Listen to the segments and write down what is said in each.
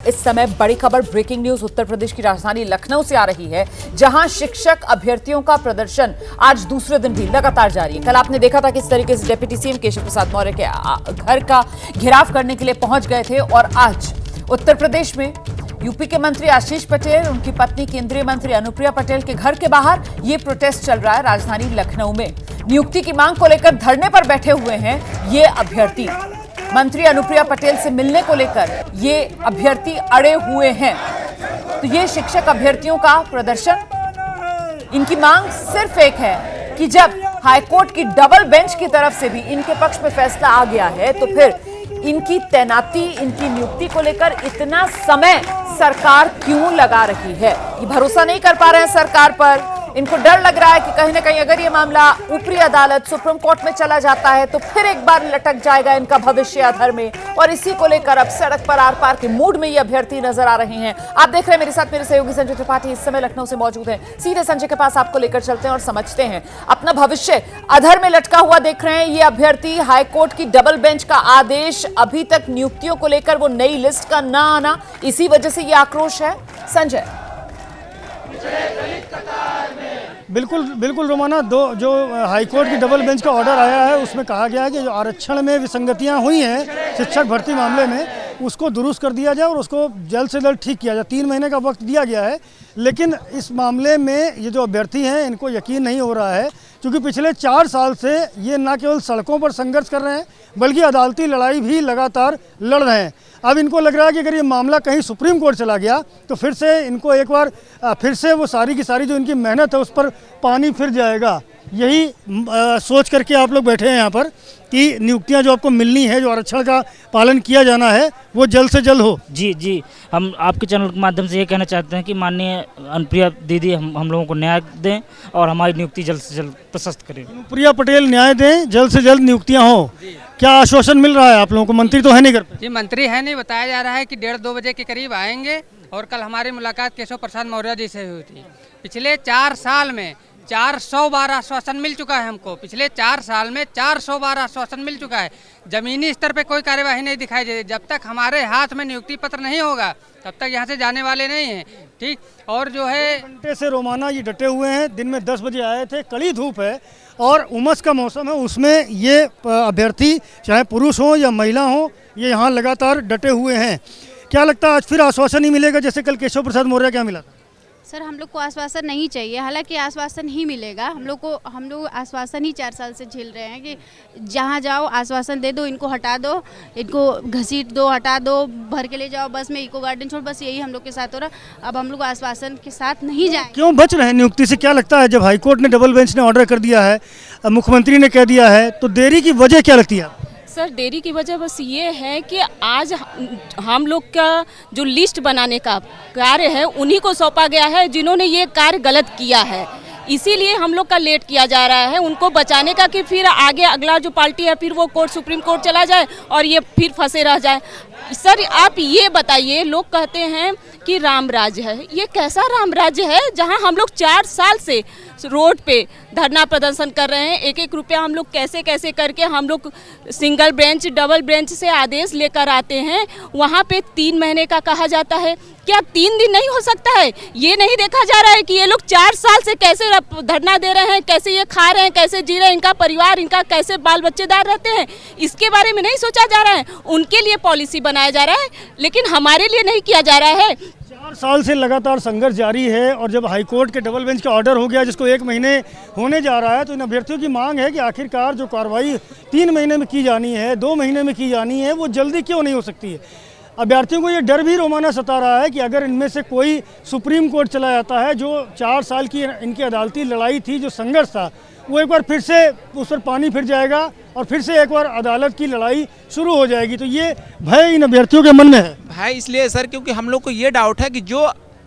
इस समय बड़ी खबर, ब्रेकिंग न्यूज उत्तर प्रदेश की राजधानी लखनऊ से आ रही है, जहां शिक्षक अभ्यर्थियों का प्रदर्शन आज दूसरे दिन भी लगातार जारी है। कल आपने देखा था किस तरीके से डिप्टी सीएम केशव प्रसाद मौर्य के घर का घेराव करने के लिए पहुंच गए थे, और आज उत्तर प्रदेश में यूपी के मंत्री आशीष पटेल, उनकी पत्नी केंद्रीय मंत्री अनुप्रिया पटेल के घर के बाहर ये प्रोटेस्ट चल रहा है। राजधानी लखनऊ में नियुक्ति की मांग को लेकर धरने पर बैठे हुए हैं ये अभ्यर्थी। मंत्री अनुप्रिया पटेल से मिलने को लेकर ये अभ्यर्थी अड़े हुए हैं। तो ये शिक्षक अभ्यर्थियों का प्रदर्शन, इनकी मांग सिर्फ एक है कि जब हाईकोर्ट की डबल बेंच की तरफ से भी इनके पक्ष में फैसला आ गया है, तो फिर इनकी तैनाती, इनकी नियुक्ति को लेकर इतना समय सरकार क्यों लगा रही है। ये भरोसा नहीं कर पा रहे हैं सरकार पर। इनको डर लग रहा है कि कहीं ना कहीं अगर ये मामला ऊपरी अदालत सुप्रीम कोर्ट में चला जाता है तो फिर एक बार लटक जाएगा इनका भविष्य अधर में। और इसी को लेकर अब सड़क पर आर पार के मूड में ये अभ्यर्थी नजर आ रहे हैं। आप देख रहे हैं मेरे साथ मेरे सहयोगी संजय त्रिपाठी इस समय लखनऊ से मौजूद हैं। सीधे संजय के पास आपको लेकर चलते हैं और समझते हैं। अपना भविष्य अधर में लटका हुआ देख रहे हैं ये अभ्यर्थी। हाईकोर्ट की डबल बेंच का आदेश, अभी तक नियुक्तियों को लेकर वो नई लिस्ट का ना आना, इसी वजह से ये आक्रोश है। संजय। बिल्कुल रोमाना, जो हाईकोर्ट की डबल बेंच का ऑर्डर आया है उसमें कहा गया है कि जो आरक्षण में विसंगतियां हुई हैं शिक्षक भर्ती मामले में, उसको दुरुस्त कर दिया जाए और उसको जल्द से जल्द ठीक किया जाए। 3 महीने का वक्त दिया गया है, लेकिन इस मामले में ये जो अभ्यर्थी हैं इनको यकीन नहीं हो रहा है, क्योंकि पिछले 4 साल से ये न केवल सड़कों पर संघर्ष कर रहे हैं बल्कि अदालती लड़ाई भी लगातार लड़ रहे हैं। अब इनको लग रहा है कि अगर ये मामला कहीं सुप्रीम कोर्ट चला गया तो फिर से इनको एक बार फिर से वो सारी की सारी जो इनकी मेहनत है उस पर पानी फिर जाएगा। यही सोच करके आप लोग बैठे हैं यहाँ पर कि नियुक्तियाँ जो आपको मिलनी है, जो आरक्षण का पालन किया जाना है, वो जल्द से जल्द हो। जी, हम आपके चैनल के माध्यम से ये कहना चाहते हैं कि माननीय अनुप्रिया दीदी हम लोगों को न्याय दें और हमारी नियुक्ति जल्द से जल्द प्रशस्त करें। अनुप्रिया पटेल न्याय दें, जल्द से जल्द नियुक्तियाँ हो। क्या आश्वासन मिल रहा है आप लोगों को? मंत्री तो है नहीं घर पे। जी, मंत्री है नहीं। बताया जा रहा है कि 1:30-2 बजे के करीब आएंगे। और कल हमारी मुलाकात केशव प्रसाद मौर्य जी से हुई थी। पिछले 4 साल में 400 बार आश्वासन मिल चुका है हमको। पिछले 4 साल में 400 बार आश्वासन मिल चुका है। जमीनी स्तर पे कोई कार्यवाही नहीं दिखाई दे रही। जब तक हमारे हाथ में नियुक्ति पत्र नहीं होगा तब तक यहाँ से जाने वाले नहीं हैं। ठीक। और जो है 2 घंटे से रोमाना ये डटे हुए हैं। दिन में 10 बजे आए थे, कड़ी धूप है और उमस का मौसम है, उसमें ये अभ्यर्थी चाहे पुरुष हो या महिला हो, ये यहाँ लगातार डटे हुए हैं। क्या लगता है आज फिर आश्वासन ही मिलेगा जैसे कल केशव प्रसाद मौर्य क्या मिला था? सर, हम लोग को आश्वासन नहीं चाहिए, हालांकि आश्वासन ही मिलेगा। हम लोग आश्वासन ही 4 साल से झेल रहे हैं कि जहां जाओ आश्वासन दे दो, इनको हटा दो, इनको घसीट दो, हटा दो, भर के ले जाओ बस में, इको गार्डन छोड़, बस यही हम लोग के साथ हो रहा। अब हम लोग आश्वासन के साथ नहीं जाएंगे। क्यों बच रहे हैं नियुक्ति से? क्या लगता है जब हाईकोर्ट ने डबल बेंच ने ऑर्डर कर दिया है, मुख्यमंत्री ने कह दिया है, तो देरी की वजह क्या लगती है? सर, देरी की वजह बस ये है कि आज हम लोग का जो लिस्ट बनाने का कार्य है उन्हीं को सौंपा गया है जिन्होंने ये कार्य गलत किया है। इसीलिए हम लोग का लेट किया जा रहा है उनको बचाने का, कि फिर आगे अगला जो पार्टी है फिर वो कोर्ट सुप्रीम कोर्ट चला जाए और ये फिर फंसे रह जाए। सर, आप ये बताइए, लोग कहते हैं कि राम राज्य है। ये कैसा राम राज्य है जहां हम लोग 4 साल से रोड पे धरना प्रदर्शन कर रहे हैं। 1-1 रुपया हम लोग कैसे कैसे करके हम लोग सिंगल बेंच डबल बेंच से आदेश लेकर आते हैं। वहाँ पे 3 महीने का कहा जाता है। क्या 3 दिन नहीं हो सकता है? ये नहीं देखा जा रहा है कि ये लोग 4 साल से कैसे धरना दे रहे हैं, कैसे ये खा रहे हैं, कैसे जी रहे हैं, इनका परिवार, इनका कैसे बाल बच्चेदार रहते हैं, इसके बारे में नहीं सोचा जा रहा है। उनके लिए पॉलिसी बनाया जा रहा है, लेकिन हमारे लिए नहीं किया जा रहा है। 4 साल से लगातार संघर्ष जारी है और जब हाईकोर्ट के डबल बेंच का ऑर्डर हो गया जिसको 1 महीने होने जा रहा है, तो इन अभ्यर्थियों की मांग है कि आखिरकार जो कार्रवाई 3 महीने में की जानी है, 2 महीने में की जानी है, वो जल्दी क्यों नहीं हो सकती है? अभ्यर्थियों को ये डर भी रोमाना सता रहा है कि अगर इनमें से कोई सुप्रीम कोर्ट चला जाता है, जो 4 साल की इनकी अदालती लड़ाई थी, जो संघर्ष था, वो एक बार फिर से उस पर पानी फिर जाएगा और फिर से एक बार अदालत की लड़ाई शुरू हो जाएगी। तो ये भय इन अभ्यर्थियों के मन में है। भय इसलिए सर क्योंकि हम लोग को ये डाउट है कि जो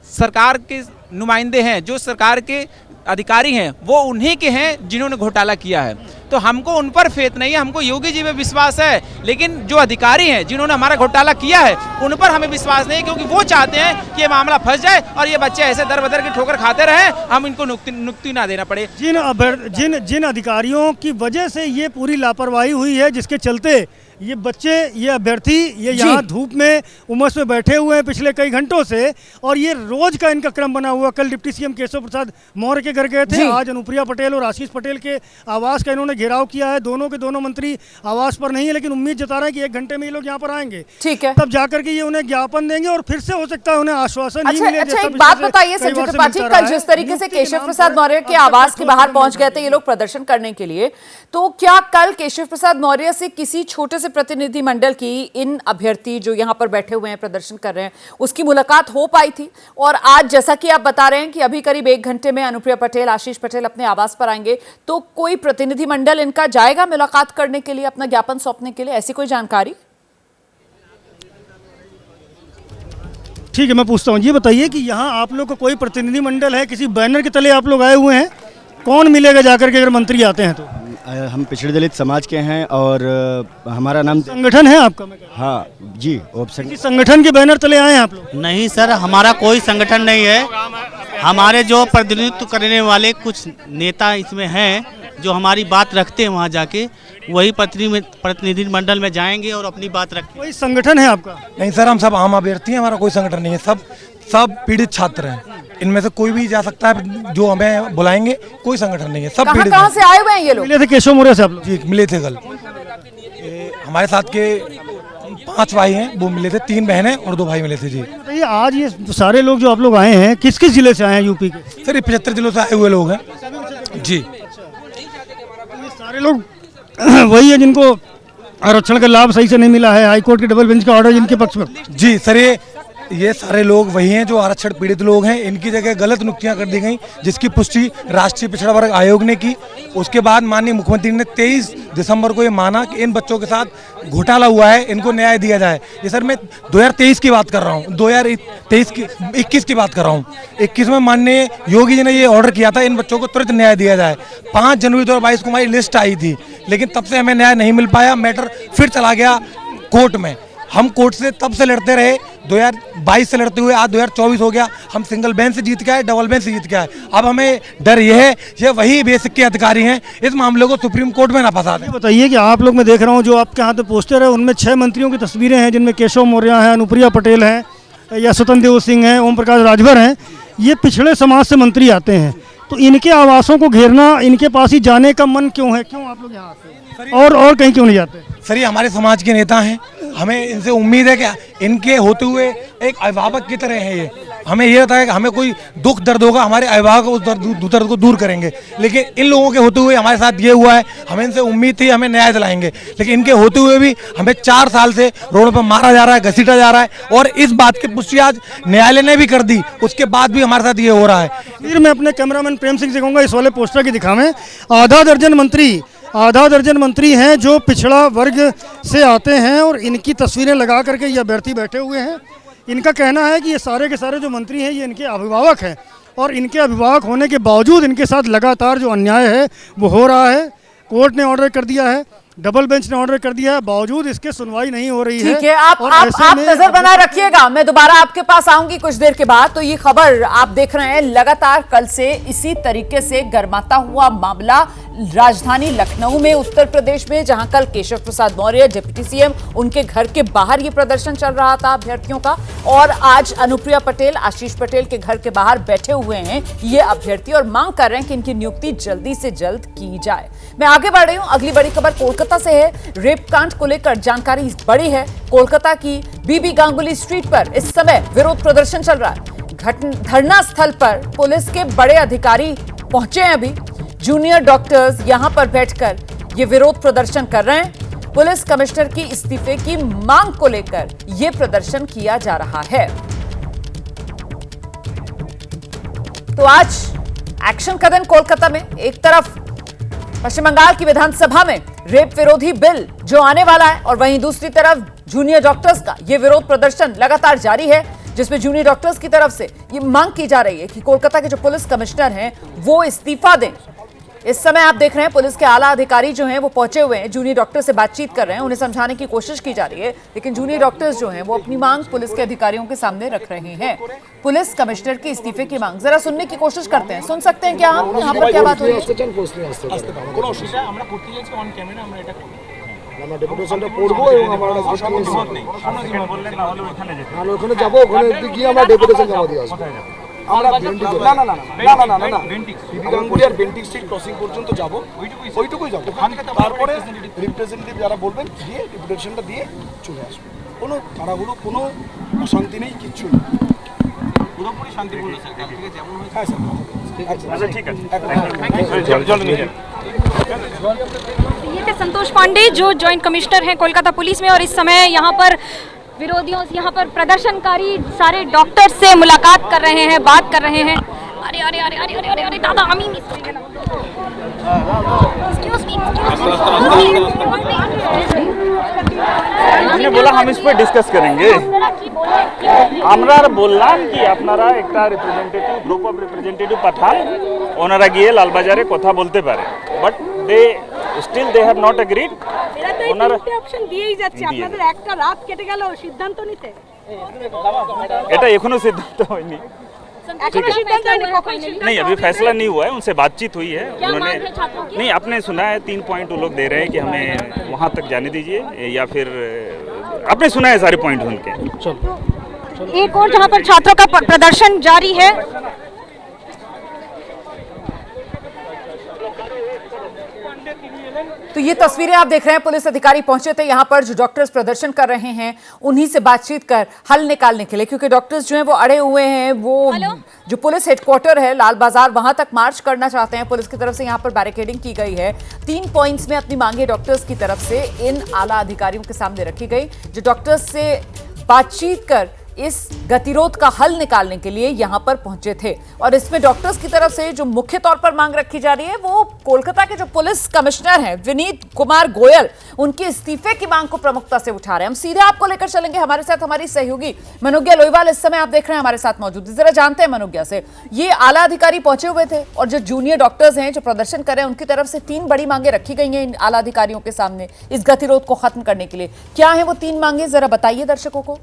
सरकार के नुमाइंदे हैं, जो सरकार के अधिकारी हैं, वो उन्हीं के हैं जिन्होंने घोटाला किया है। तो हमको उन पर फेथ नहीं है, हमको योगी जी पे विश्वास है, लेकिन जो अधिकारी हैं जिन्होंने हमारा घोटाला किया है उन पर हमें विश्वास नहीं है, क्योंकि वो चाहते हैं कि ये मामला फंस जाए और ये बच्चे ऐसे दर बदर की ठोकर खाते रहे, हम इनको नियुक्ति ना देना पड़े। जिन अधिकारियों की वजह से ये पूरी लापरवाही हुई है, जिसके चलते ये बच्चे, ये अभ्यर्थी, ये यहाँ धूप में उमस में बैठे हुए हैं पिछले कई घंटों से, और ये रोज का इनका क्रम बना हुआ। कल डिप्टी सीएम केशव प्रसाद मौर्य के घर गए थे, आज अनुप्रिया पटेल और आशीष पटेल के आवास का इन्होंने घेराव किया है। दोनों के दोनों मंत्री आवास पर नहीं है, लेकिन उम्मीद जता रहे हैं कि 1 घंटे में ये लोग यहाँ पर आएंगे, ठीक है, तब जाकर के ये उन्हें ज्ञापन देंगे और फिर से हो सकता है उन्हें आश्वासन ही मिले। अच्छा, एक बात बताइए संजय त्रिपाठी, कल जिस तरीके से केशव प्रसाद मौर्य के आवास के बाहर पहुंच गए थे ये लोग प्रदर्शन करने के लिए, तो क्या कल केशव प्रसाद मौर्य से किसी छोटे से प्रतिनिधि मंडल की इन अभ्यर्थी जो यहाँ पर बैठे हुए हैं प्रदर्शन कर रहे हैं उसकी मुलाकात हो पाई थी? और आज जैसा कि आप बता रहे हैं कि अभी करीब 1 घंटे में अनुप्रिया पटेल, आशीष पटेल अपने आवास पर आएंगे, तो कोई प्रतिनिधि मंडल इनका जाएगा मुलाकात करने के लिए, अपना ज्ञापन सौंपने के लिए, ऐसी कोई जानकारी? ठीक है, मैं पूछता हूँ, ये बताइए कि यहाँ आप लोग का कोई प्रतिनिधि मंडल है, किसी बैनर के तले आप लोग आए हुए हैं, कौन मिलेगा जाकर के अगर मंत्री आते हैं तो? हम पिछड़े दलित समाज के हैं और हमारा नाम संगठन है आपका? हाँ जी, ऑप्शन। किसी संगठन के बैनर तले आए हैं आप लोग? नहीं सर, हमारा कोई संगठन नहीं है। हमारे जो प्रतिनिधित्व करने वाले कुछ नेता इसमें हैं जो हमारी बात रखते हैं, वहाँ जाके वही प्रतिनिधि मंडल में जाएंगे और अपनी बात रखेंगे। कोई संगठन है आपका? नहीं सर, हम सब आम अभ्यर्थी हैं, हमारा कोई संगठन नहीं है, सब पीड़ित छात्र हैं। इनमें से कोई भी जा सकता है जो हमें बुलाएंगे, कोई संगठन नहीं है, सब पीड़ित। कहाँ से आए हुए हैं ये लोग? मिले थे केशव मौर्य से आप लोग? जी मिले थे कल। हमारे साथ के 5 भाई हैं, वो मिले थे, 3 बहनें और 2 भाई मिले थे। जी बताइए, आज ये सारे लोग जो आप लोग आए हैं किस किस जिले से आए हैं यूपी के? सर ये 75 जिलों से आए हुए लोग हैं जी। ये सारे लोग वही है जिनको आरक्षण का लाभ सही से नहीं मिला है, हाईकोर्ट के डबल बेंच का ऑर्डर जिनके पक्ष में? जी सर, ये सारे लोग वही हैं जो आरक्षण पीड़ित लोग हैं। इनकी जगह गलत नियुक्तियां कर दी गई, जिसकी पुष्टि राष्ट्रीय पिछड़ा वर्ग आयोग ने की। उसके बाद माननीय मुख्यमंत्री ने 23 दिसंबर को ये माना कि इन बच्चों के साथ घोटाला हुआ है, इनको न्याय दिया जाए। ये सर मैं 2023 की बात कर रहा हूँ, 2021 की बात कर रहा हूँ। 21 में माननीय योगी जी ने ये ऑर्डर किया था इन बच्चों को तुरंत न्याय दिया जाए। 5 जनवरी 2022 को हमारी लिस्ट आई थी, लेकिन तब से हमें न्याय नहीं मिल पाया। मैटर फिर चला गया कोर्ट में। हम कोर्ट से तब से लड़ते रहे, 2022 से लड़ते हुए आज 2024 हो गया। हम सिंगल बेंच से जीत के आए, डबल बेंच से जीत के आए। अब हमें डर यह है, ये वही बेसिक के अधिकारी हैं, इस मामले को सुप्रीम कोर्ट में ना फंसा दें। बताइए कि आप लोग मैं देख रहा हूँ जो आपके हाथ में पोस्टर है, उनमें 6 मंत्रियों की तस्वीरें हैं, जिनमें केशव मौर्य हैं, अनुप्रिया पटेल हैं, या स्वतंत्र देव सिंह हैं, ओम प्रकाश राजभर हैं। ये पिछड़े समाज से मंत्री आते हैं, तो इनके आवासों को घेरना, इनके पास ही जाने का मन क्यों है? क्यों आप लोग यहाँ आते हैं और कहीं क्यों नहीं जाते? सर ये हमारे समाज के नेता हैं, हमें इनसे उम्मीद है कि इनके होते हुए एक अभिभावक की तरह है ये। हमें ये होता है कि हमें कोई दुख दर्द होगा, हमारे अभिभावक उस दर्द को दूर करेंगे। लेकिन इन लोगों के होते हुए हमारे साथ ये हुआ है, हमें इनसे उम्मीद थी हमें न्याय दिलाएंगे, लेकिन इनके होते हुए भी हमें 4 साल से रोड पर मारा जा रहा है, घसीटा जा रहा है। और इस बात की पुष्टि आज न्यायालय ने भी कर दी, उसके बाद भी हमारे साथ ये हो रहा है। फिर मैं अपने कैमरामैन प्रेम सिंह से कहूँगा इस वाले पोस्टर की दिखावें। आधा दर्जन मंत्री हैं जो पिछड़ा वर्ग से आते हैं, और इनकी तस्वीरें लगा करके ये अभ्यर्थी बैठे हुए हैं। इनका कहना है कि ये सारे के सारे जो मंत्री हैं ये इनके अभिभावक हैं, और इनके अभिभावक होने के बावजूद इनके साथ लगातार जो अन्याय है वो हो रहा है। कोर्ट ने ऑर्डर कर दिया है, डबल बेंच ने ऑर्डर कर दिया है, बावजूद इसके सुनवाई नहीं हो रही है। ठीक है, आप नजर बनाए रखिएगा, मैं दोबारा आपके पास आऊंगी कुछ देर के बाद। तो ये खबर आप देख रहे हैं, लगातार कल से इसी तरीके से गर्माता हुआ मामला राजधानी लखनऊ में, उत्तर प्रदेश में, जहां कल केशव प्रसाद मौर्य डिप्टी सीएम, उनके घर के बाहर ये प्रदर्शन चल रहा था अभ्यर्थियों का, और आज अनुप्रिया पटेल, आशीष पटेल के घर के बाहर बैठे हुए हैं ये अभ्यर्थी और मांग कर रहे हैं कि इनकी नियुक्ति जल्दी से जल्द की जाए। मैं आगे बढ़ रही हूं, अगली बड़ी खबर कोलकाता से है। रेप कांड को लेकर जानकारी बड़ी है। कोलकाता की बीबी गांगुली स्ट्रीट पर इस समय विरोध प्रदर्शन चल रहा है। धरना स्थल पर पुलिस के बड़े अधिकारी पहुंचे हैं। अभी जूनियर डॉक्टर्स यहां पर बैठकर ये विरोध प्रदर्शन कर रहे हैं। पुलिस कमिश्नर की इस्तीफे की मांग को लेकर यह प्रदर्शन किया जा रहा है। तो आज एक्शन का दिन कोलकाता में। एक तरफ पश्चिम बंगाल की विधानसभा में रेप विरोधी बिल जो आने वाला है, और वहीं दूसरी तरफ जूनियर डॉक्टर्स का यह विरोध प्रदर्शन लगातार जारी है, जिसमें जूनियर डॉक्टर्स की तरफ से ये मांग की जा रही है कि कोलकाता के जो पुलिस कमिश्नर हैं वो इस्तीफा दें। इस समय आप देख रहे हैं पुलिस के आला अधिकारी जो हैं वो पहुंचे हुए हैं, जूनियर डॉक्टर से बातचीत कर रहे हैं, उन्हें समझाने की कोशिश की जा रही है, लेकिन जूनियर डॉक्टर्स जो हैं वो अपनी मांग पुलिस के अधिकारियों के सामने रख रहे हैं। पुलिस कमिश्नर के इस्तीफे की मांग जरा सुनने की कोशिश करते हैं। सुन सकते हैं क्या हम यहाँ पर क्या बात हो रही है? আমরা ডেপুটেশনটা পড়বো এবং আমরা ওখানে যাবো, ওখানে গিয়ে আমরা ডেপুটেশন জমা দিয়ে আসবো। আমরা গাঙ্গুলি আর বেন্টিং স্ট্রিট ক্রসিং পর্যন্ত যাবো, ওইটুকুই যাবো। তারপরে রিপ্রেজেন্টেটিভ যারা বলবেন গিয়ে ডেপুটেশনটা দিয়ে চলে আসবো। কোনো তাড়াহুড়ো, কোনো অশান্তি নেই, কিচ্ছু নেই, পুরোপুরি শান্তিপূর্ণ স্যার। হ্যাঁ স্যার, আচ্ছা ঠিক আছে। ये थे संतोष पांडे जो जॉइंट कमिश्नर हैं कोलकाता पुलिस में, और इस समय यहाँ पर विरोधियों, यहाँ पर प्रदर्शनकारी सारे डॉक्टर्स से मुलाकात कर रहे हैं, बात कर रहे हैं। अरे अरे अरे अरे अरे अरे अरे दादा हम ही मैंने बोला हम इस पर डिस्कस करेंगे। আমরা বললাম কি আপনারা একটা রিপ্রেজেন্টেটিভ গ্রুপ অফ রিপ্রেজেন্টেটিভ পাঠান, ওনারা গিয়ে লালবাজারে কথা বলতে পারে, but they still they have not agreed. ওনারা অপশন দিয়েই যাচ্ছে, আপনাদের একটা রাত কেটে গেল সিদ্ধান্ত নিতে। এটা এখনো সিদ্ধান্ত হয়নি, नहीं अभी फैसला नहीं हुआ है, उनसे बातचीत हुई है। उन्होंने नहीं, आपने सुना है 3 पॉइंट वो लोग दे रहे हैं कि हमें वहाँ तक जाने दीजिए, या फिर आपने सुना है सारे पॉइंट उनके। एक और जहाँ पर छात्रों का प्रदर्शन जारी है, तो ये तस्वीरें आप देख रहे हैं, पुलिस अधिकारी पहुंचे थे यहाँ पर, जो डॉक्टर्स प्रदर्शन कर रहे हैं उन्हीं से बातचीत कर हल निकालने के लिए, क्योंकि डॉक्टर्स जो हैं वो अड़े हुए हैं। वो जो पुलिस हेडक्वार्टर है लाल बाजार, वहां तक मार्च करना चाहते हैं। पुलिस की तरफ से यहाँ पर बैरिकेडिंग की गई है। 3 पॉइंट्स में अपनी मांगे डॉक्टर्स की तरफ से इन आला अधिकारियों के सामने रखी गई, जो डॉक्टर्स से बातचीत कर इस गतिरोध का हल निकालने के लिए यहां पर पहुंचे थे। और इसमें डॉक्टर्स की तरफ से जो मुख्य तौर पर मांग रखी जा रही है, वो कोलकाता के जो पुलिस कमिश्नर हैं विनीत कुमार गोयल, उनके इस्तीफे की मांग को प्रमुखता से उठा रहे हैं। हम सीधे आपको लेकर चलेंगे, हमारे साथ हमारी सहयोगी मनोज्ञा लोईवाल इस समय आप देख रहे हैं हमारे साथ मौजूद है। जरा जानते हैं मनोज्ञा से, ये आला अधिकारी पहुंचे हुए थे और जो जूनियर डॉक्टर्स हैं जो प्रदर्शन कर रहे हैं, उनकी तरफ से 3 बड़ी मांगे रखी गई हैं इन आला अधिकारियों के सामने इस गतिरोध को खत्म करने के लिए। क्या है वो 3 मांगे, जरा बताइए दर्शकों को।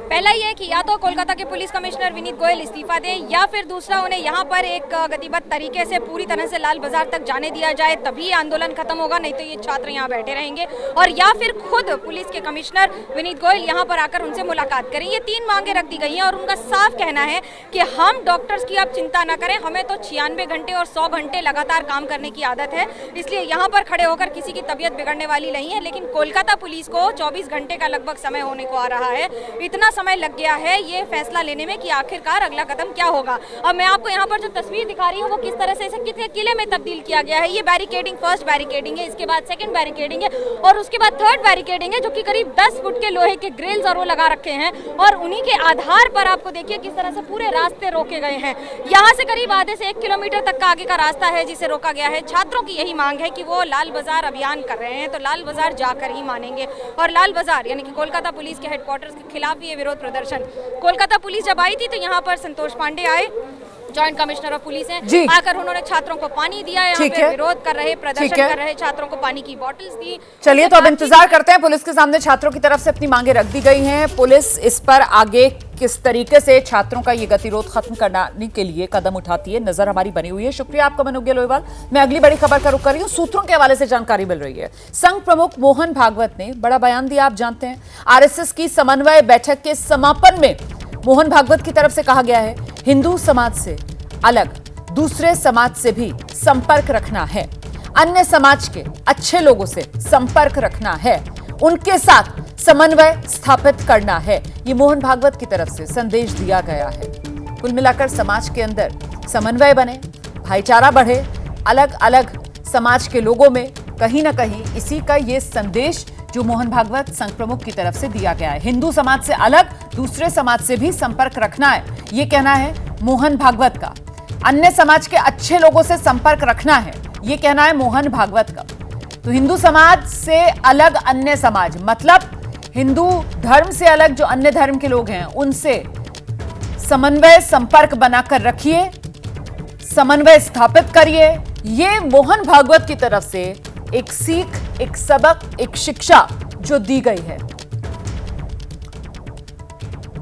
पहला ये है कि या तो कोलकाता के पुलिस कमिश्नर विनीत गोयल इस्तीफा दें, या फिर दूसरा उन्हें यहाँ पर एक गतिबद्ध तरीके से पूरी तरह से लाल बाजार तक जाने दिया जाए, तभी आंदोलन खत्म होगा, नहीं तो ये छात्र यहाँ बैठे रहेंगे। और या फिर खुद पुलिस के कमिश्नर विनीत गोयल यहाँ पर आकर उनसे मुलाकात करें। ये 3 मांगे रख दी गई हैं और उनका साफ कहना है कि हम डॉक्टर्स की आप चिंता न करें, हमें तो 96 घंटे और 100 घंटे लगातार काम करने की आदत है, इसलिए यहाँ पर खड़े होकर किसी की तबीयत बिगड़ने वाली नहीं है। लेकिन कोलकाता पुलिस को 24 घंटे का लगभग समय होने को आ रहा है, इतना समय लग गया है ये फैसला लेने में कि आखिरकार अगला कदम क्या होगा। अब मैं आपको यहाँ पर जो तस्वीर दिखा रही हूँ वो किस तरह से इसे कितने किले में तब्दील किया गया है। ये बैरिकेडिंग, फर्स्ट बैरिकेडिंग है, इसके बाद सेकंड बैरिकेडिंग है और उसके बाद थर्ड बैरिकेडिंग है, जो कि करीब 10 फुट के लोहे के ग्रिल्स और वो लगा रखे हैं, और उन्हीं के आधार पर आपको देखिए किस तरह से पूरे रास्ते रोके गए हैं। यहाँ से करीब आधे से 1 किलोमीटर तक का आगे का रास्ता है जिसे रोका गया है। छात्रों की यही मांग है कि वो लाल बाजार अभियान कर रहे हैं तो लाल बाजार जाकर ही मानेंगे। और लाल बाजार यानी कि कोलकाता पुलिस के हेडक्वार्टर्स के खिलाफ ये विरोध प्रदर्शन, कोलकाता पुलिस जब आई थी तो यहाँ पर संतोष पांडे आए, जॉइंट कमिश्नर ऑफ पुलिस हैं, आकर उन्होंने छात्रों को पानी दिया, यहाँ पे विरोध कर रहे, प्रदर्शन कर रहे छात्रों को पानी की बॉटल्स दी। चलिए तो अब इंतजार करते हैं, पुलिस के सामने छात्रों की तरफ से अपनी मांगे रख दी गई हैं, पुलिस इस पर आगे किस तरीके से छात्रों का ये गतिरोध खत्म करने के लिए कदम उठाती है, नजर हमारी बनी हुई है। शुक्रिया आपका मनोज्ञा लोईवाल। मैं अगली बड़ी खबर का रुख कर रही हूँ, सूत्रों के हवाले से जानकारी मिल रही है। संघ प्रमुख मोहन भागवत ने बड़ा बयान दिया, आप जानते हैं। आरएसएस की समन्वय बैठक के समापन में मोहन भागवत की तरफ से कहा गया है, हिंदू समाज से अलग दूसरे समाज से भी संपर्क रखना है, अन्य समाज के अच्छे लोगों से संपर्क रखना है, उनके साथ समन्वय स्थापित करना है। ये मोहन भागवत की तरफ से संदेश दिया गया है। कुल मिलाकर समाज के अंदर समन्वय बने, भाईचारा बढ़े, अलग अलग समाज के लोगों में कहीं ना कहीं इसी का ये संदेश जो मोहन भागवत संघ प्रमुख की तरफ से दिया गया है। हिंदू समाज से अलग दूसरे समाज से भी संपर्क रखना है, ये कहना है मोहन भागवत का। अन्य समाज के अच्छे लोगों से संपर्क रखना है, ये कहना है मोहन भागवत का। तो हिंदू समाज से अलग अन्य समाज, मतलब हिंदू धर्म से अलग जो अन्य धर्म के लोग हैं उनसे समन्वय संपर्क बनाकर रखिए, समन्वय स्थापित करिए। ये मोहन भागवत की तरफ से एक सीख, एक सबक, एक शिक्षा जो दी गई है।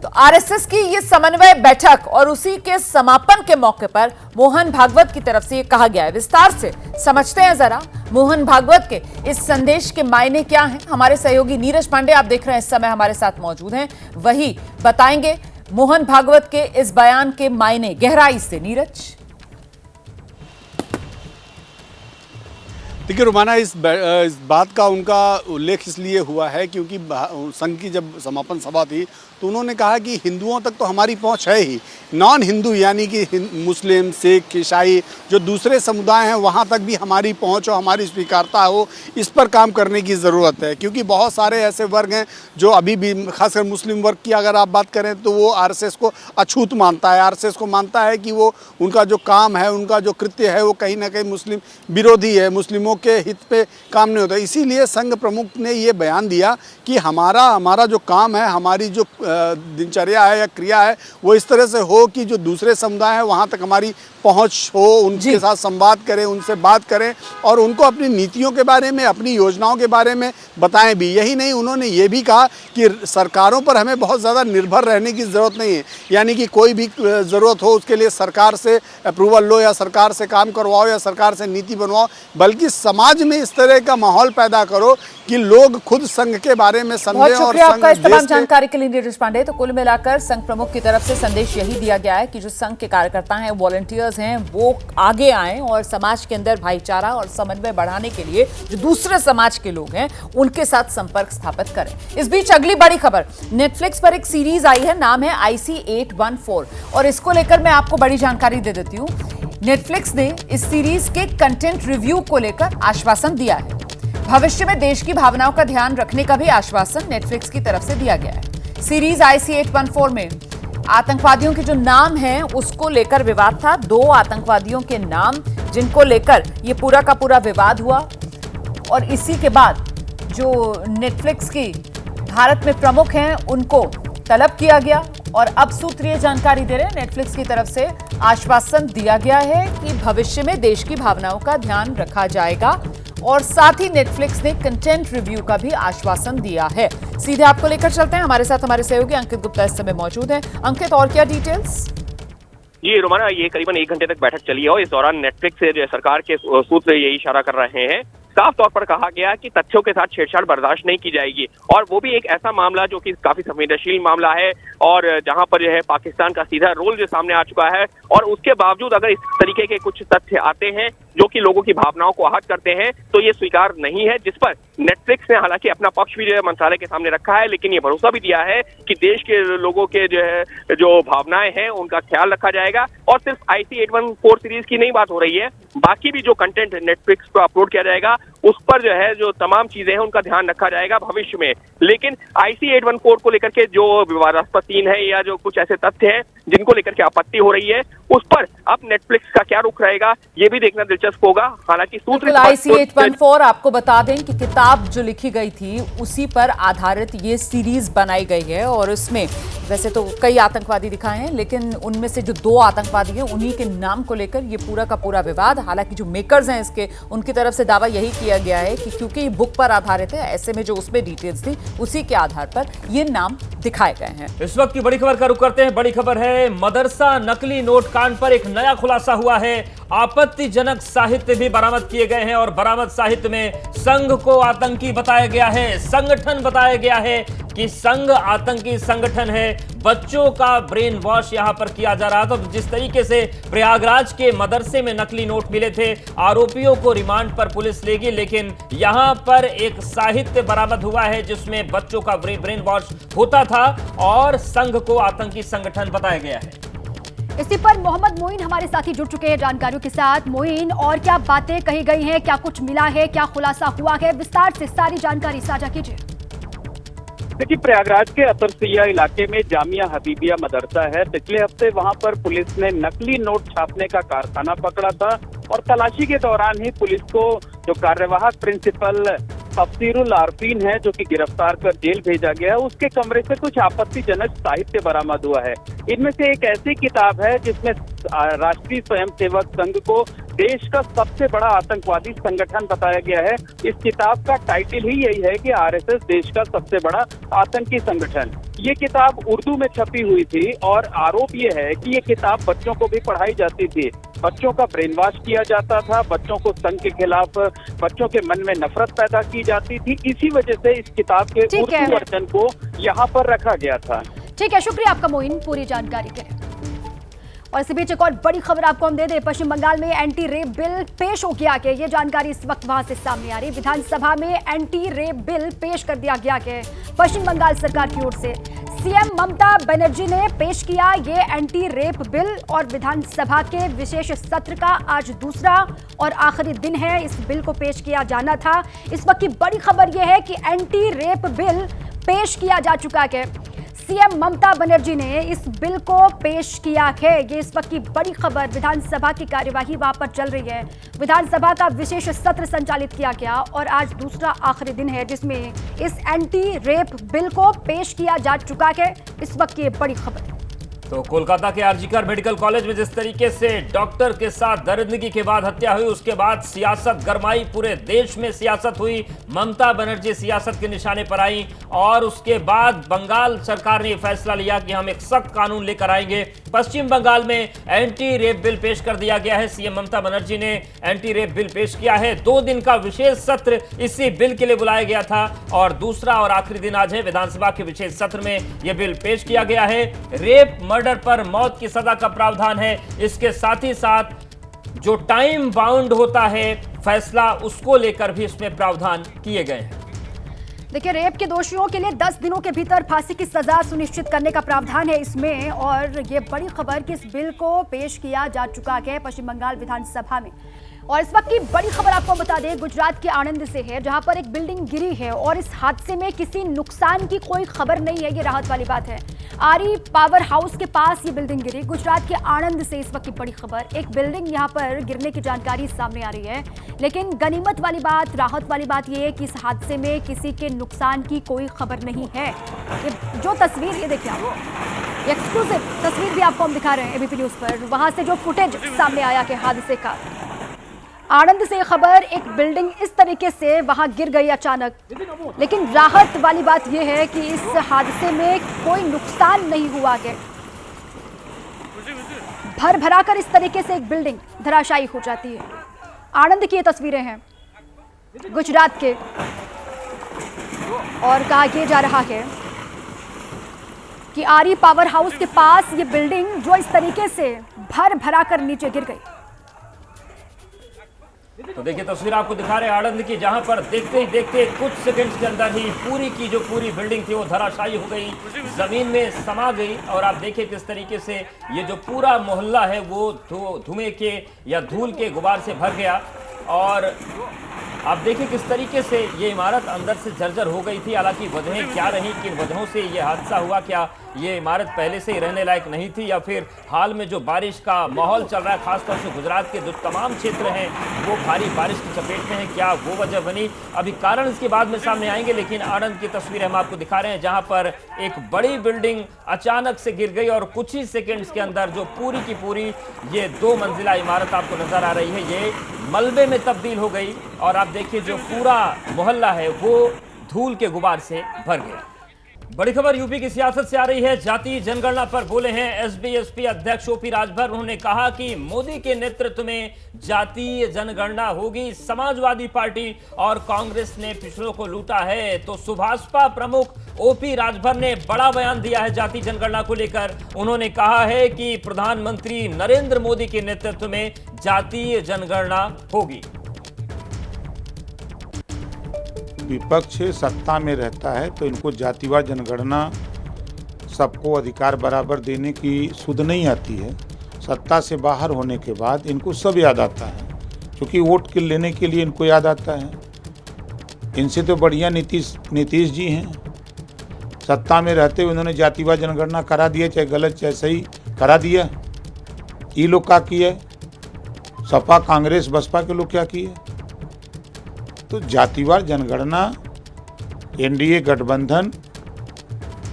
तो आरएसएस की ये समन्वय बैठक और उसी के समापन के मौके पर मोहन भागवत की तरफ से ये कहा गया है। विस्तार से समझते हैं जरा मोहन भागवत के इस संदेश के मायने क्या हैं। हमारे सहयोगी नीरज पांडे आप देख रहे हैं इस समय हमारे साथ मौजूद हैं, वही बताएंगे मोहन भागवत के इस बयान के मायने गहराई से। नीरज। देखिए रोमाना, इस बात का उनका उल्लेख इसलिए हुआ है क्योंकि संघ की जब समापन सभा थी तो उन्होंने कहा कि हिंदुओं तक तो हमारी पहुंच है ही, नॉन हिंदू यानी कि मुस्लिम, सिख, ईसाई जो दूसरे समुदाय हैं वहां तक भी हमारी पहुंच हो, हमारी स्वीकारता हो, इस पर काम करने की ज़रूरत है। क्योंकि बहुत सारे ऐसे वर्ग हैं जो अभी भी, खासकर मुस्लिम वर्ग की अगर आप बात करें तो वो आरएसएस को अछूत मानता है, आरएसएस को मानता है कि वो उनका जो काम है, उनका जो कृत्य है वो कहीं ना कहीं मुस्लिम विरोधी है, मुस्लिमों के हित पे काम नहीं होता। इसीलिए संघ प्रमुख ने ये बयान दिया कि हमारा जो काम है, हमारी जो दिनचर्या है या क्रिया है वो इस तरह से हो कि जो दूसरे समुदाय है वहाँ तक हमारी पहुँच हो, उनके साथ संवाद करें, उनसे बात करें और उनको अपनी नीतियों के बारे में, अपनी योजनाओं के बारे में बताएं भी। यही नहीं, उन्होंने ये भी कहा कि सरकारों पर हमें बहुत ज़्यादा निर्भर रहने की ज़रूरत नहीं है, यानी कि कोई भी ज़रूरत हो उसके लिए सरकार से अप्रूवल लो या सरकार से काम करवाओ या सरकार से नीति बनवाओ, बल्कि समाज में इस तरह का माहौल पैदा करो कि लोग खुद संघ के बारे में समझें। बहुत शुक्रिया आपका इस तमाम जानकारी के लिए नीरज पांडे। तो कुल मिलाकर संघ प्रमुख की तरफ से संदेश यही दिया गया है कि जो संघ के कार्यकर्ता हैं, वॉलंटियर्स हैं, वो आगे आएं और समाज के अंदर भाईचारा और समन्वय बढ़ाने के लिए जो दूसरे समाज के लोग हैं उनके साथ संपर्क स्थापित करें। इस बीच अगली बड़ी खबर, नेटफ्लिक्स पर एक सीरीज आई है, नाम है IC814 और इसको लेकर मैं आपको बड़ी जानकारी दे देती हूँ। नेटफ्लिक्स ने इस सीरीज के कंटेंट रिव्यू को लेकर आश्वासन दिया है। भविष्य में देश की भावनाओं का ध्यान रखने का भी आश्वासन नेटफ्लिक्स की तरफ से दिया गया है। सीरीज IC814 में आतंकवादियों के जो नाम हैं उसको लेकर विवाद था। 2 आतंकवादियों के नाम जिनको लेकर ये पूरा का पूरा विवाद हुआ और इसी के बाद जो नेटफ्लिक्स की भारत में प्रमुख हैं उनको तलब किया गया और अब सूत्र ये जानकारी दे रहे हैं नेटफ्लिक्स की तरफ से आश्वासन दिया गया है कि भविष्य में देश की भावनाओं का ध्यान रखा जाएगा और साथ ही नेटफ्लिक्स ने कंटेंट रिव्यू का भी आश्वासन दिया है। सीधे आपको लेकर चलते हैं, हमारे साथ हमारे सहयोगी अंकित गुप्ता इस समय मौजूद हैं। अंकित, और क्या डिटेल्स? जी रोमाना, ये करीबन 1 घंटे तक बैठक चली है और इस दौरान नेटफ्लिक्स से जो सरकार के सूत्र यही इशारा कर रहे हैं। साफ तौर पर कहा गया कि तथ्यों के साथ छेड़छाड़ बर्दाश्त नहीं की जाएगी और वो भी एक ऐसा मामला जो कि काफी संवेदनशील मामला है और जहां पर जो है पाकिस्तान का सीधा रोल जो सामने आ चुका है और उसके बावजूद अगर इस तरीके के कुछ तथ्य आते हैं जो कि लोगों की भावनाओं को आहत करते हैं तो ये स्वीकार नहीं है, जिस पर नेटफ्लिक्स ने हालांकि अपना पक्ष भी जो है मंत्रालय के सामने रखा है, लेकिन ये भरोसा भी दिया है कि देश के लोगों के जो है जो भावनाएं हैं उनका ख्याल रखा जाएगा। और सिर्फ IC814 सीरीज की नहीं बात हो रही है, बाकी भी जो कंटेंट नेटफ्लिक्स पर अपलोड किया जाएगा उस पर जो है जो तमाम चीजें हैं उनका ध्यान रखा जाएगा भविष्य में। लेकिन IC814 को लेकर के जो विवादास्पद सीन है या जो कुछ ऐसे तथ्य हैं जिनको लेकर के आपत्ति हो रही है उस पर अब नेटफ्लिक्स का क्या रुख रहेगा ये भी देखना दिलचस्प होगा। हालांकि सूत्र IC814 आपको बता दें कि किताब जो लिखी गई थी उसी पर आधारित ये सीरीज बनाई गई है और उसमें वैसे तो कई आतंकवादी दिखाए हैं लेकिन उनमें से जो 2 आतंकवादी हैं उन्हीं के नाम को लेकर ये पूरा का पूरा विवाद। हालांकि जो मेकर्स हैं इसके, उनकी तरफ से दावा यही किया गया है कि क्योंकि ये बुक पर आधारित है, ऐसे में जो उसमें डिटेल्स थी उसी के आधार पर ये नाम दिखाए गए हैं। इस वक्त की बड़ी खबर का रुख करते हैं। बड़ी खबर है, मदरसा नकली नोट कांड पर एक नया खुलासा हुआ है। आपत्तिजनक साहित्य भी बरामद किए गए हैं और बरामद साहित्य में संघ को आतंकी बताया गया है, संगठन बताया गया है कि संघ आतंकी संगठन है। बच्चों का ब्रेन वॉश यहां पर किया जा रहा था। तो जिस तरीके से प्रयागराज के मदरसे में नकली नोट मिले थे, आरोपियों को रिमांड पर पुलिस लेगी, लेकिन यहां पर एक साहित्य बरामद हुआ है जिसमें बच्चों का ब्रेन वॉश होता था और संघ को आतंकी संगठन बताया गया है। इसी पर मोहम्मद मोइन हमारे साथी जुड़ चुके हैं जानकारियों के साथ। मोइन, और क्या बातें कही गई हैं, क्या कुछ मिला है, क्या खुलासा हुआ है, विस्तार से सारी जानकारी साझा कीजिए। देखिए, प्रयागराज के अतरसिया इलाके में जामिया हबीबिया मदरसा है। पिछले हफ्ते वहां पर पुलिस ने नकली नोट छापने का कारखाना पकड़ा था और तलाशी के दौरान ही पुलिस को जो कार्यवाहक प्रिंसिपल तफसीरुल आरफीन है जो कि गिरफ्तार कर जेल भेजा गया, उसके कमरे से कुछ आपत्तिजनक साहित्य बरामद हुआ है। इनमें से एक ऐसी किताब है जिसमें राष्ट्रीय स्वयंसेवक संघ को देश का सबसे बड़ा आतंकवादी संगठन बताया गया है। इस किताब का टाइटल ही यही है कि आरएसएस देश का सबसे बड़ा आतंकी संगठन। ये किताब उर्दू में छपी हुई थी और आरोप ये है कि ये किताब बच्चों को भी पढ़ाई जाती थी। बच्चों का ब्रेन वॉश किया जाता था, बच्चों को संघ के खिलाफ, बच्चों के मन में नफरत पैदा की जाती थी। इसी वजह से इस किताब के उर्दू वर्जन को यहाँ पर रखा गया था। ठीक है, शुक्रिया आपका मोइन पूरी जानकारी के लिए। और इसी बीच एक और बड़ी खबर आपको हम दे दें। पश्चिम बंगाल में एंटी रेप बिल पेश हो गया कि ये जानकारी इस वक्त वहां से सामने आ रही है। विधानसभा में एंटी रेप बिल पेश कर दिया गया कि पश्चिम बंगाल सरकार की ओर से सीएम ममता बनर्जी ने पेश किया ये एंटी रेप बिल। और विधानसभा के विशेष सत्र का आज दूसरा और आखिरी दिन है। इस बिल को पेश किया जाना था। इस वक्त की बड़ी खबर यह है कि एंटी रेप बिल पेश किया जा चुका है। सीएम ममता बनर्जी ने इस बिल को पेश किया है। ये इस वक्त की बड़ी खबर। विधानसभा की कार्यवाही वहां पर चल रही है। विधानसभा का विशेष सत्र संचालित किया गया और आज दूसरा आखिरी दिन है जिसमें इस एंटी रेप बिल को पेश किया जा चुका है। इस वक्त की बड़ी खबर। तो कोलकाता के आरजीकर मेडिकल कॉलेज में जिस तरीके से डॉक्टर के साथ दरिंदगी के बाद हत्या हुई, उसके बाद सियासत गरमाई, पूरे देश में सियासत हुई। ममता बनर्जी सियासत के निशाने पर आई और उसके बाद बंगाल सरकार ने फैसला लिया कि हम एक सख्त कानून लेकर आएंगे। पश्चिम बंगाल में एंटी रेप बिल पेश कर दिया गया है। सीएम ममता बनर्जी ने एंटी रेप बिल पेश किया है। 2 दिन का विशेष सत्र इसी बिल के लिए बुलाया गया था और दूसरा और आखिरी दिन आज है। विधानसभा के विशेष सत्र में यह बिल पेश किया गया है। रेप मर्डर पर मौत की सजा का प्रावधान है। इसके साथ ही साथ जो टाइम बाउंड होता है फैसला, उसको लेकर भी इसमें प्रावधान किए गए हैं। देखिए, रेप के दोषियों के लिए 10 दिनों के भीतर फांसी की सजा सुनिश्चित करने का प्रावधान है इसमें। और ये बड़ी खबर कि इस बिल को पेश किया जा चुका है पश्चिम बंगाल विधानसभा में। और इस वक्त की बड़ी खबर आपको बता दें, गुजरात के आणंद से है जहां पर एक बिल्डिंग गिरी है और इस हादसे में किसी नुकसान की कोई खबर नहीं है। ये राहत वाली बात है। आरी पावर हाउस के पास ये बिल्डिंग गिरी। गुजरात के आणंद से इस वक्त की बड़ी खबर। एक बिल्डिंग यहां पर गिरने की जानकारी सामने आ रही है, लेकिन गनीमत वाली बात, राहत वाली बात यह है कि इस हादसे में किसी के नुकसान की कोई खबर नहीं है। ये जो तस्वीर, ये देखिए आप, एक्सक्लूसिव तस्वीर भी आपको हम दिखा रहे हैं एबीपी न्यूज पर। वहां से जो फुटेज सामने आया कि हादसे का, आणंद से खबर, एक बिल्डिंग इस तरीके से वहां गिर गई अचानक। लेकिन राहत वाली बात यह है कि इस हादसे में कोई नुकसान नहीं हुआ है। भर भराकर इस तरीके से एक बिल्डिंग धराशायी हो जाती है। आणंद की ये तस्वीरें हैं गुजरात के। और कहा यह जा रहा है कि आरी पावर हाउस के पास ये बिल्डिंग जो इस तरीके से भर भराकर नीचे गिर गई। तो देखिए तस्वीर आपको दिखा रहे हैं आणंद की, जहां पर देखते ही देखते कुछ सेकंड्स के अंदर ही पूरी की जो पूरी बिल्डिंग थी वो धराशायी हो गई, जमीन में समा गई। और आप देखिए किस तरीके से ये जो पूरा मोहल्ला है वो धुएं के या धूल के गुबार से भर गया। और आप देखिए किस तरीके से ये इमारत अंदर से जर्जर हो गई थी। हालांकि वजहें क्या रही, किन वजहों से ये हादसा हुआ, क्या ये इमारत पहले से ही रहने लायक नहीं थी या फिर हाल में जो बारिश का माहौल चल रहा है, खासतौर से गुजरात के जो तमाम क्षेत्र हैं वो भारी बारिश की चपेट में हैं, क्या वो वजह बनी? अभी कारण इसके बाद में सामने आएंगे। लेकिन आणंद की तस्वीरें हम आपको दिखा रहे हैं जहां पर एक बड़ी बिल्डिंग अचानक से गिर गई और कुछ ही सेकेंड्स के अंदर जो पूरी की पूरी ये 2 मंजिला इमारत आपको नजर आ रही है ये मलबे में तब्दील हो गई। और आप देखिए जो पूरा मोहल्ला है वो धूल के गुबार से भर गया। बड़ी खबर यूपी की सियासत से आ रही है। जातीय जनगणना पर बोले हैं एसबीएसपी अध्यक्ष ओपी राजभर। उन्होंने कहा कि मोदी के नेतृत्व में जातीय जनगणना होगी। समाजवादी पार्टी और कांग्रेस ने पिछड़ों को लूटा है। तो सुभाषपा प्रमुख ओपी राजभर ने बड़ा बयान दिया है जातीय जनगणना को लेकर। उन्होंने कहा है कि प्रधानमंत्री नरेंद्र मोदी के नेतृत्व में जातीय जनगणना होगी। विपक्ष सत्ता में रहता है तो इनको जातिवार जनगणना सबको अधिकार बराबर देने की सुध नहीं आती है। सत्ता से बाहर होने के बाद इनको सब याद आता है, क्योंकि वोट के लेने के लिए इनको याद आता है। इनसे तो बढ़िया नीतीश जी हैं। सत्ता में रहते हुए उन्होंने जातिवार जनगणना करा दिया, चाहे गलत चाहे सही करा दिया। ये लोग क्या किए? सपा कांग्रेस बसपा के लोग क्या किए? तो जातिवार जनगणना एनडीए गठबंधन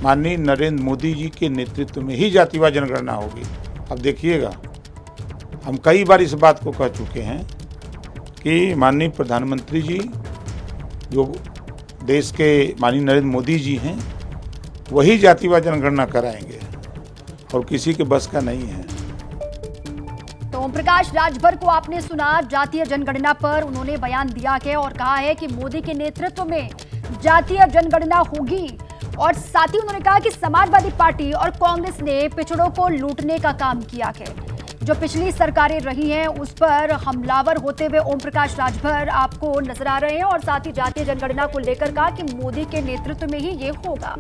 माननीय नरेंद्र मोदी जी के नेतृत्व में ही जातिवार जनगणना होगी। अब देखिएगा हम कई बार इस बात को कह चुके हैं कि माननीय प्रधानमंत्री जी जो देश के माननीय नरेंद्र मोदी जी हैं वही जातिवार जनगणना कराएंगे और किसी के बस का नहीं है। तो ओम प्रकाश राजभर को आपने सुना, जातीय जनगणना पर उन्होंने बयान दिया है और कहा है कि मोदी के नेतृत्व में जातीय जनगणना होगी। और साथ ही उन्होंने कहा कि समाजवादी पार्टी और कांग्रेस ने पिछड़ों को लूटने का काम किया है। जो पिछली सरकारें रही हैं उस पर हमलावर होते हुए ओम प्रकाश राजभर आपको नजर आ रहे हैं और साथ ही जातीय जनगणना को लेकर कहा कि मोदी के नेतृत्व में ही ये होगा।